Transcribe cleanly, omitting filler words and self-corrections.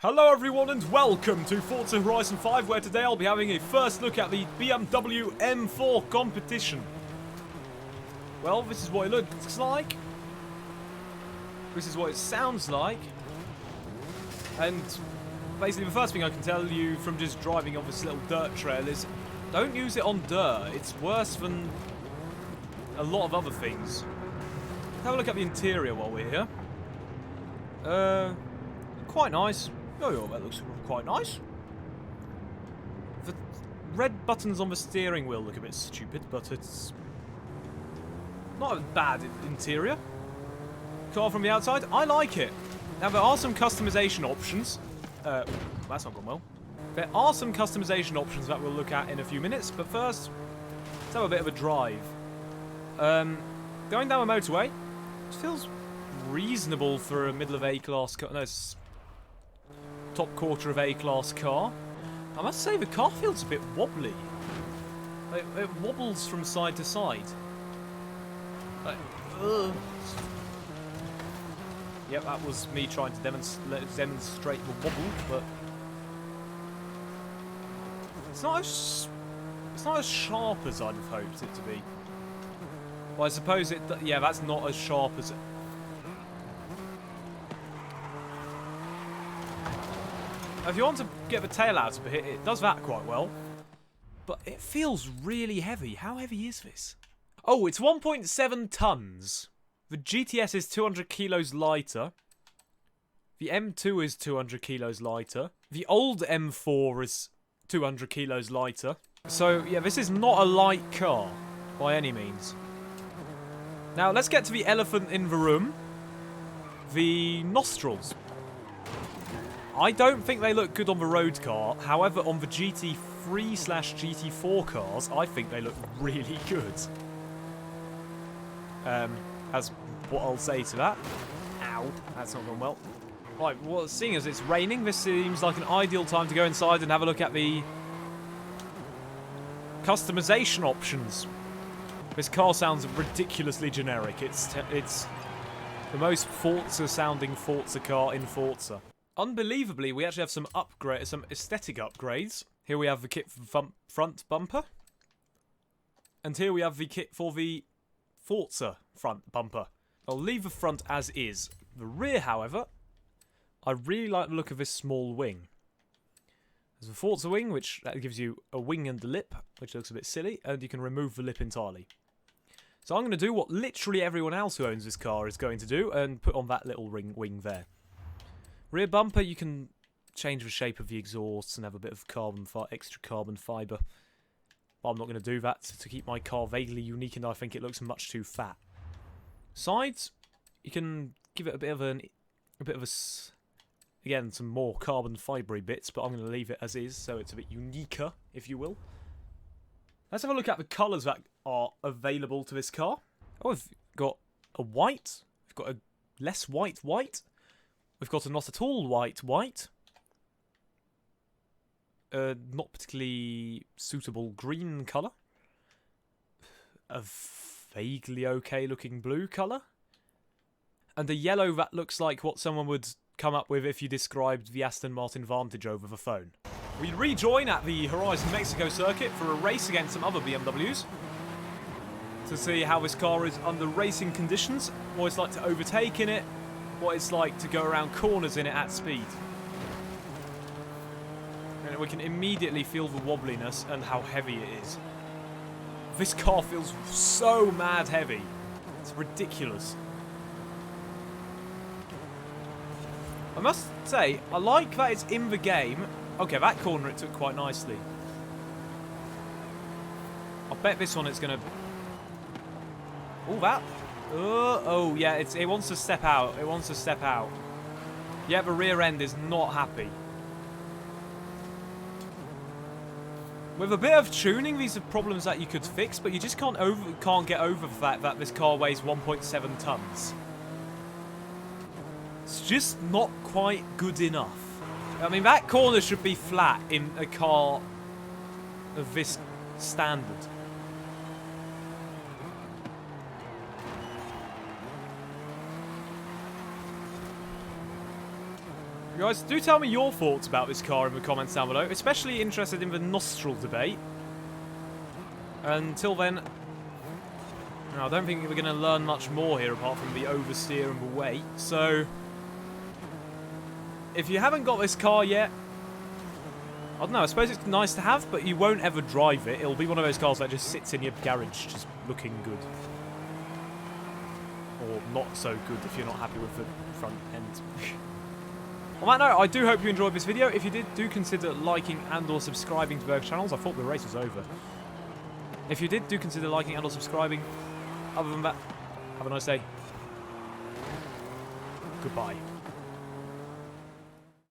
Hello everyone and welcome to Forza Horizon 5, where today I'll be having a first look at the BMW M4 Competition. Well, this is what it looks like. This is what it sounds like. And basically the first thing I can tell you from just driving on this little dirt trail is don't use it on dirt. It's worse than a lot of other things. Have a look at the interior while we're here. Quite nice. Oh, that looks quite nice. The red buttons on the steering wheel look a bit stupid, but it's not a bad interior. Car from the outside, I like it. Now, there are some customization options. That's not gone well. There are some customization options that we'll look at in a few minutes, but first, let's have a bit of a drive. Going down a motorway, it feels reasonable for a middle of A-class car. No, it's top quarter of A-class car. I must say the car feels a bit wobbly. It wobbles from side to side. Like, yep, that was me trying to demonstrate the wobble, but it's not as sharp as I'd have hoped it to be. Well, I suppose it. Yeah, that's not as sharp as. If you want to get the tail out of it, it does that quite well. But it feels really heavy. How heavy is this? Oh, it's 1.7 tons. The GTS is 200 kilos lighter. The M2 is 200 kilos lighter. The old M4 is 200 kilos lighter. So, yeah, this is not a light car by any means. Now, let's get to the elephant in the room. The nostrils. I don't think they look good on the road car. However, on the GT3/GT4 cars, I think they look really good. That's what I'll say to that. Ow, that's not gone well. Right, well, seeing as it's raining, this seems like an ideal time to go inside and have a look at the customization options. This car sounds ridiculously generic. It's the most Forza-sounding Forza car in Forza. Unbelievably, we actually have some aesthetic upgrades. Here we have the kit for the front bumper. And here we have the kit for the Forza front bumper. I'll leave the front as is. The rear, however, I really like the look of this small wing. There's a Forza wing, which that gives you a wing and a lip, which looks a bit silly, and you can remove the lip entirely. So I'm going to do what literally everyone else who owns this car is going to do, and put on that little wing there. Rear bumper, you can change the shape of the exhausts and have a bit of extra carbon fibre. But I'm not going to do that to keep my car vaguely unique, and I think it looks much too fat. Sides, you can give it a bit of again, some more carbon fibre bits, but I'm going to leave it as is, so it's a bit uniquer, if you will. Let's have a look at the colours that are available to this car. Oh, we've got a white. We've got a less white. We've got a not at all white. Not particularly suitable green colour. A vaguely okay looking blue colour. And a yellow that looks like what someone would come up with if you described the Aston Martin Vantage over the phone. We rejoin at the Horizon Mexico circuit for a race against some other BMWs. To see how this car is under racing conditions, what it's like to overtake in it, what it's like to go around corners in it at speed. And we can immediately feel the wobbliness and how heavy it is. This car feels so mad heavy. It's ridiculous. I must say, I like that it's in the game. Okay, that corner it took quite nicely. I bet this one it's going to... Oh, that... oh, yeah, it wants to step out. It wants to step out. Yeah, the rear end is not happy. With a bit of tuning, these are problems that you could fix, but you just can't get over the fact that this car weighs 1.7 tons. It's just not quite good enough. I mean, that corner should be flat in a car of this standard. Guys, do tell me your thoughts about this car in the comments down below. Especially interested in the nostril debate. Until then, no, I don't think we're going to learn much more here apart from the oversteer and the weight. So, if you haven't got this car yet, I don't know, I suppose it's nice to have, but you won't ever drive it. It'll be one of those cars that just sits in your garage, just looking good. Or not so good if you're not happy with the front end. On that note, I do hope you enjoyed this video. If you did, do consider liking and or subscribing to both channels. I thought the race was over. If you did, do consider liking and or subscribing. Other than that, have a nice day. Goodbye.